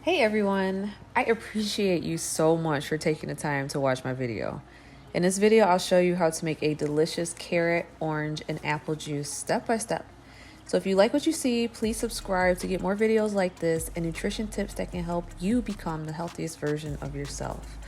Hey everyone, I appreciate you so much for taking the time to watch my video. In this video, I'll show you how to make a delicious carrot, orange, and apple juice step by step. So if you like what you see, please subscribe to get more videos like this and nutrition tips that can help you become the healthiest version of yourself.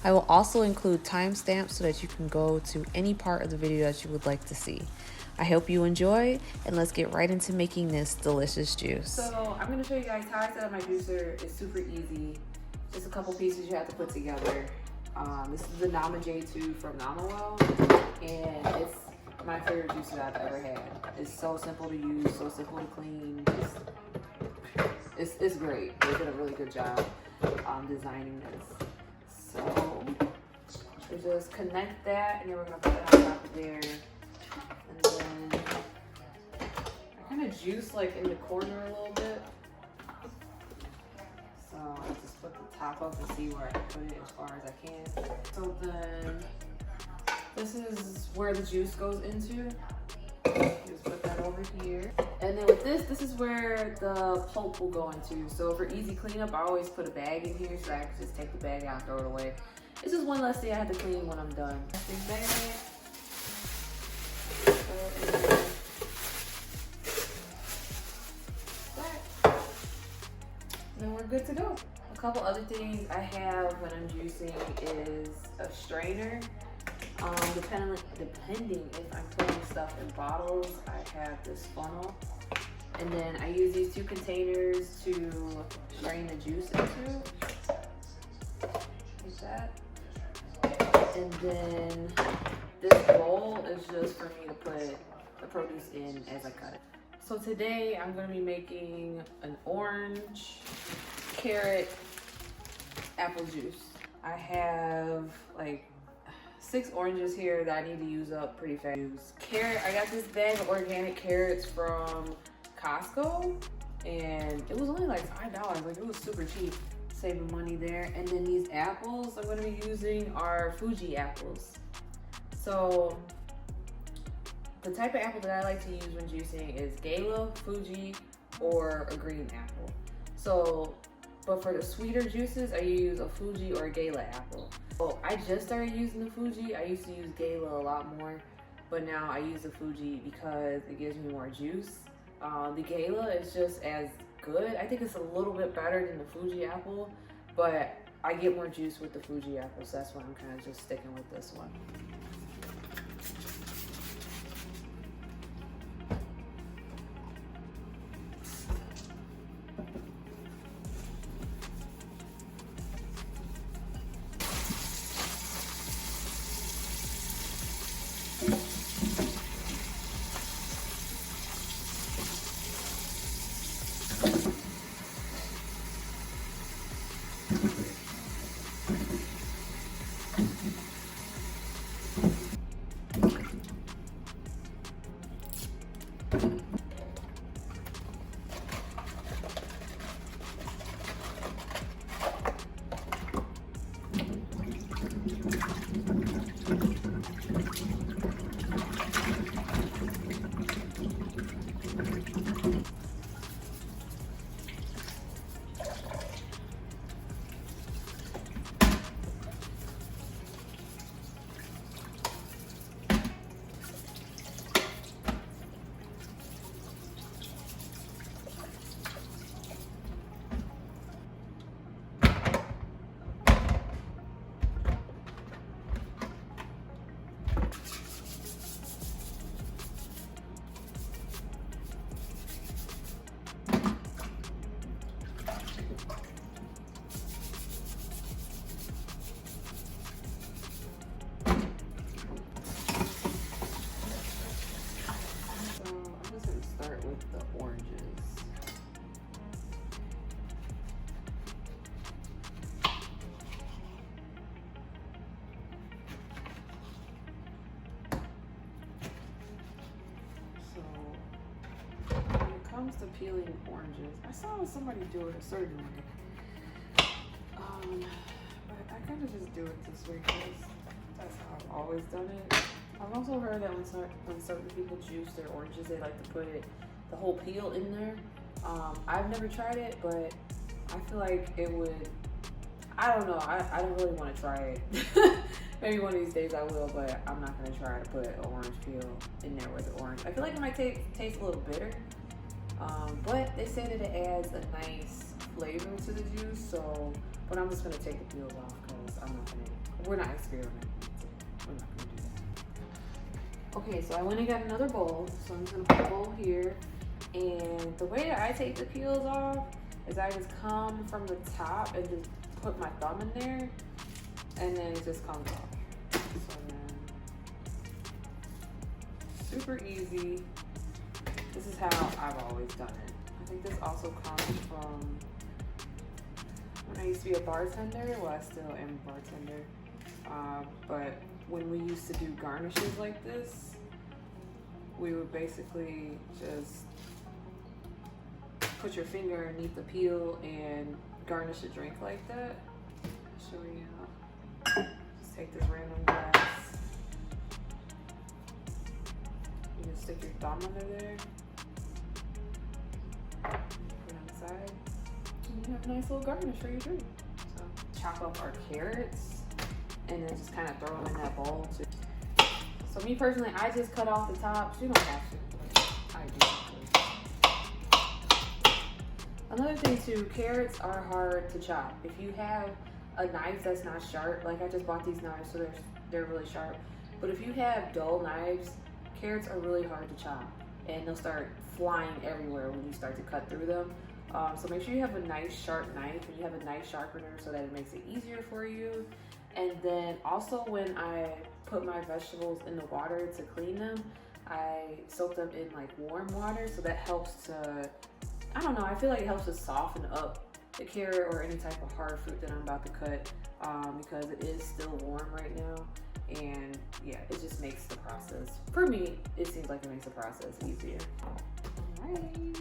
I will also include timestamps so that you can go to any part of the video that you would like to see. I hope you enjoy, and let's get right into making this delicious juice. So I'm going to show you guys how I set up my juicer. It's super easy. Just a couple pieces you have to put together. This is the Nama J2 from Namawell, and it's my favorite juicer I've ever had. It's so simple to use, so simple to clean. It's great. They did a really good job designing this. So we just connect that, and then we're going to put that on top of there. And then I kind of juice like in the corner a little bit. So I just put the top up and see where I can put it as far as I can. So then this is where the juice goes into. Just put that over here. And then with this is where the pulp will go into. So for easy cleanup, I always put a bag in here so I can just take the bag out and throw it away. It's just one less thing I have to clean when I'm done. Then we're good to go. A couple other things I have when I'm juicing is a strainer. Depending if I'm putting stuff in bottles, I have this funnel. And then I use these two containers to strain the juice into. Like that. And then this bowl is just for me to put the produce in as I cut it. So today I'm going to be making an orange, carrot, apple juice. I have like 6 oranges here that I need to use up pretty fast. Carrot, I got this bag of organic carrots from Costco, and it was only like $5. Like, it was super cheap, saving money there. And then these apples I'm going to be using are Fuji apples. So the type of apple that I like to use when juicing is Gala, Fuji, or a green apple. So, but for the sweeter juices, I use a Fuji or a Gala apple. So I just started using the Fuji. I used to use Gala a lot more, but now I use the Fuji because it gives me more juice. The Gala is just as good. I think it's a little bit better than the Fuji apple, but I get more juice with the Fuji apple, so that's why I'm kind of just sticking with this one. With the oranges. So when it comes to peeling oranges, I saw somebody do it a certain way. But I kind of just do it this way because that's how I've always done it. I've also heard that when certain people juice their oranges, they like to put the whole peel in there. I've never tried it, but I feel like it would, I don't know, I don't really want to try it. Maybe one of these days I will, but I'm not going to try to put an orange peel in there with the orange. I feel like it might taste a little bitter, but they say that it adds a nice flavor to the juice, so, but I'm just going to take the peels off because we're not experimenting. We're not going to do that. Okay, so I went and got another bowl, so I'm just going to put a bowl here, and the way that I take the peels off is I just come from the top and just put my thumb in there, and then it just comes off. So then, super easy. This is how I've always done it. I think this also comes from when I used to be a bartender. Well, I still am a bartender. But when we used to do garnishes like this, we would basically just put your finger underneath the peel and garnish a drink like that. I'll show you how. Just take this random glass. You can stick your thumb under there. Put it on the side. And you have a nice little garnish for your drink. So chop up our carrots and then just kind of throw them in that bowl too. So me personally, I just cut off the tops. You don't have to, but I do. Another thing too, carrots are hard to chop. If you have a knife that's not sharp, like I just bought these knives, so they're really sharp. But if you have dull knives, carrots are really hard to chop, and they'll start flying everywhere when you start to cut through them. So make sure you have a nice sharp knife and you have a nice sharpener so that it makes it easier for you. And then also when I put my vegetables in the water to clean them, I soak them in like warm water, so that helps to, I don't know, I feel like it helps to soften up the carrot or any type of hard fruit that I'm about to cut, because it is still warm right now. And yeah, it just makes the process, for me, it seems like it makes the process easier. All right,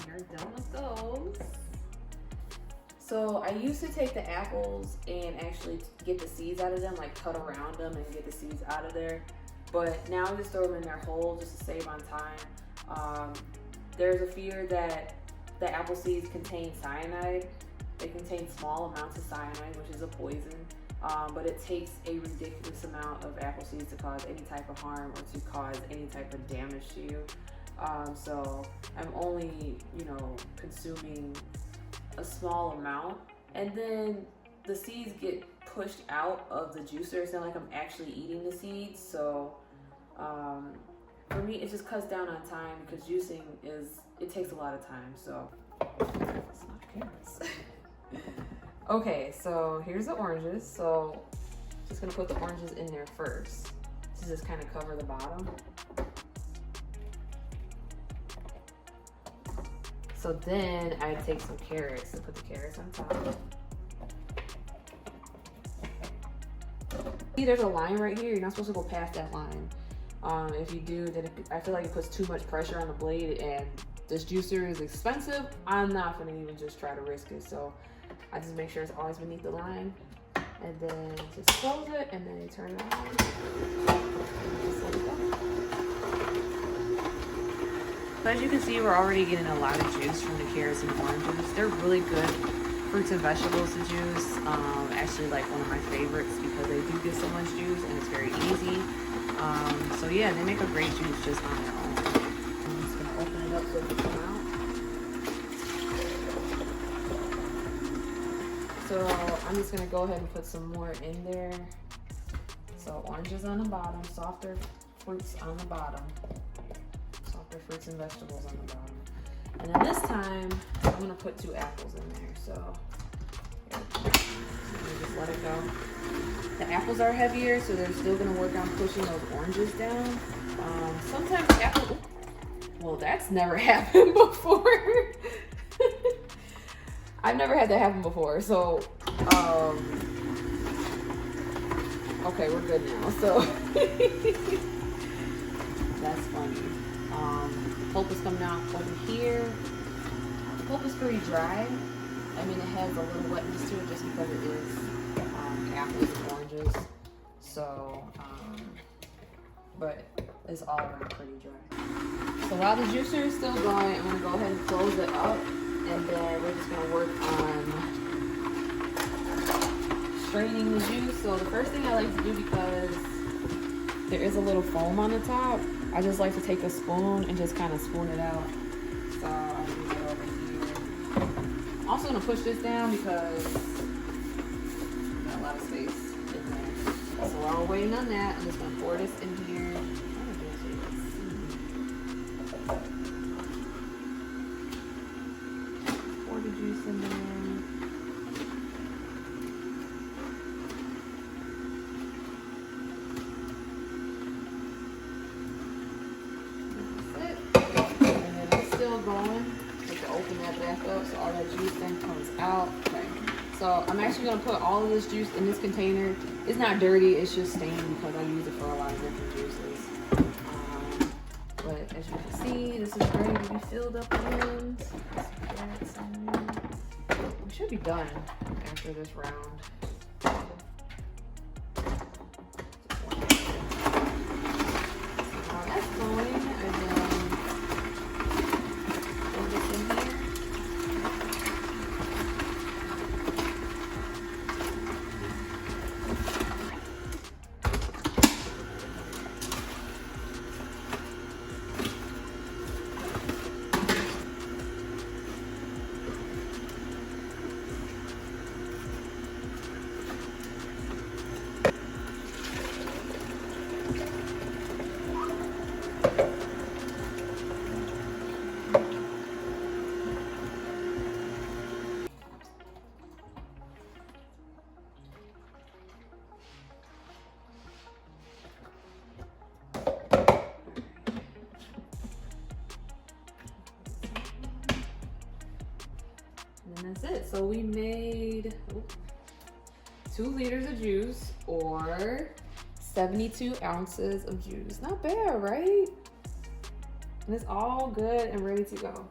we're done with those. So I used to take the apples and actually get the seeds out of them, like cut around them and get the seeds out of there. But now I just throw them in their whole just to save on time. There's a fear that the apple seeds contain cyanide. They contain small amounts of cyanide, which is a poison. But it takes a ridiculous amount of apple seeds to cause any type of harm or to cause any type of damage to you. So I'm only, consuming a small amount, and then the seeds get pushed out of the juicer. It's not like I'm actually eating the seeds. So for me, it just cuts down on time because juicing it takes a lot of time. So it's not carrots. Okay, so here's the oranges. So just gonna put the oranges in there first to just kind of cover the bottom. So then I take some carrots and put the carrots on top. See, there's a line right here. You're not supposed to go past that line. If you do, then I feel like it puts too much pressure on the blade, and this juicer is expensive. I'm not gonna even just try to risk it. So I just make sure it's always beneath the line, and then just close it, and then you turn it on. Just let it go. So as you can see, we're already getting a lot of juice from the carrots and oranges. They're really good fruits and vegetables to juice. Actually, like one of my favorites because they do get so much juice and it's very easy. So yeah, they make a great juice just on their own. I'm just gonna open it up so it can come out. So I'm just gonna go ahead and put some more in there. So oranges on the bottom, softer fruits on the bottom. Softer fruits and vegetables on the bottom. And then this time, I'm gonna put 2 apples in there. So just let it go. The apples are heavier, so they're still gonna work on pushing those oranges down. Sometimes apples, well, that's never happened before. I've never had that happen before, so, okay, we're good now, so. That's funny. Pulp is coming out over here. The pulp is pretty dry. I mean, it has a little wetness to it just because it is apples and oranges. So, but it's all around pretty dry. So while the juicer is still going, I'm gonna go ahead and close it up And then we're just gonna work on straining the juice. So the first thing I like to do, because there is a little foam on the top, I just like to take a spoon and just kind of spoon it out. So I'll do that over here. I'm also gonna push this down because got a lot of space in there. So while we're waiting on that, I'm just gonna pour this in here. Pour the juice in there. Going to open that back up so all that juice then comes out. Okay, so I'm actually going to put all of this juice in this container. It's not dirty, it's just stained because I use it for a lot of different juices. But as you can see, this is ready to be filled up again. We should be done after this round. So now that's going, and then and that's it. So we made 2 liters of juice, or 72 ounces of juice. Not bad, right? And it's all good and ready to go.